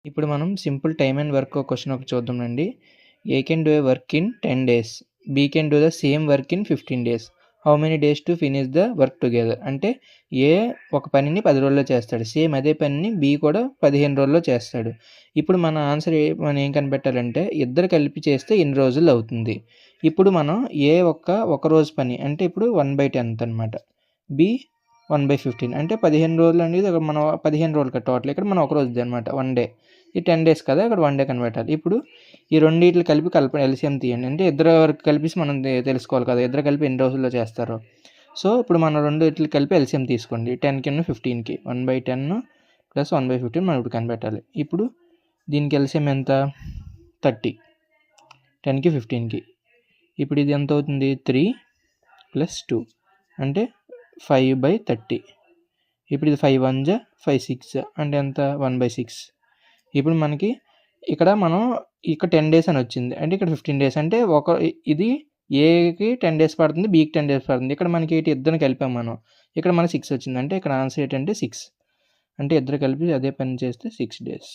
ఇప్పుడు మనం simple time and work question ఒకటి చూద్దామండి. A can do a work in 10 days. B can do the same work in 15 days. How many days to finish the work together. అంటే A ఒక పనిని 10 రోజుల్లో చేస్తాడు. Same అదే పనిని బి కూడా 15 రోజుల్లో చేస్తాడు. ఇప్పుడు మన ఆన్సర్ మనం ఏం కనిపెట్టాలంటే ఇద్దరు కలిపి చేస్తే ఎన్ని రోజుల్లో అవుతుంది. ఇప్పుడు మనం ఏ ఒక రోజు పని అంటే ఇప్పుడు 1/10 అనమాట. బి 1/15 అంటే 15 రోజులు అనేది మనం 15 రోజులు కదా టోటల్. ఇక్కడ మనం ఒక రోజుది అనమాట 1 డే. ఈ 10 డేస్ కదా ఇక్కడ 1 డే కనిపెట్టాలి. ఇప్పుడు ఈ రెండిట్లు కలిపి ఎల్సిఎం తీయండి. అంటే ఇద్దరు వరకు కలిపేసి మనం తెలుసుకోవాలి కదా ఇద్దరు కలిపి ఎన్ని రోజుల్లో చేస్తారో. సో ఇప్పుడు మనం రెండిట్లు కలిపి ఎల్సిఎం తీసుకోండి. 10కి 15కి 1/10 ప్లస్ 1/15 మనం ఇప్పుడు కనిపెట్టాలి. ఇప్పుడు దీనికి ఎల్సిఎం ఎంత 30. 10కి 15కి ఇప్పుడు ఇది ఎంత అవుతుంది 3 + 2 అంటే 5/30. ఇప్పుడు ఇది 5 1 5 6 అంటే ఎంత 1/6. ఇప్పుడు మనకి ఇక్కడ మనం ఇక్కడ 10 డేస్ అని వచ్చింది. అంటే ఇక్కడ 15 డేస్ అంటే ఇది ఏకి 10 డేస్ పడుతుంది, బికి 10 డేస్ పడుతుంది. ఇక్కడ మనకి ఇద్దరిని కలిపాం మనం. ఇక్కడ మనకి 6 వచ్చింది. అంటే ఇక్కడ ఆన్సర్ ఏంటంటే 6. అంటే ఇద్దరు కలిపి అదే పని చేస్తే 6 డేస్.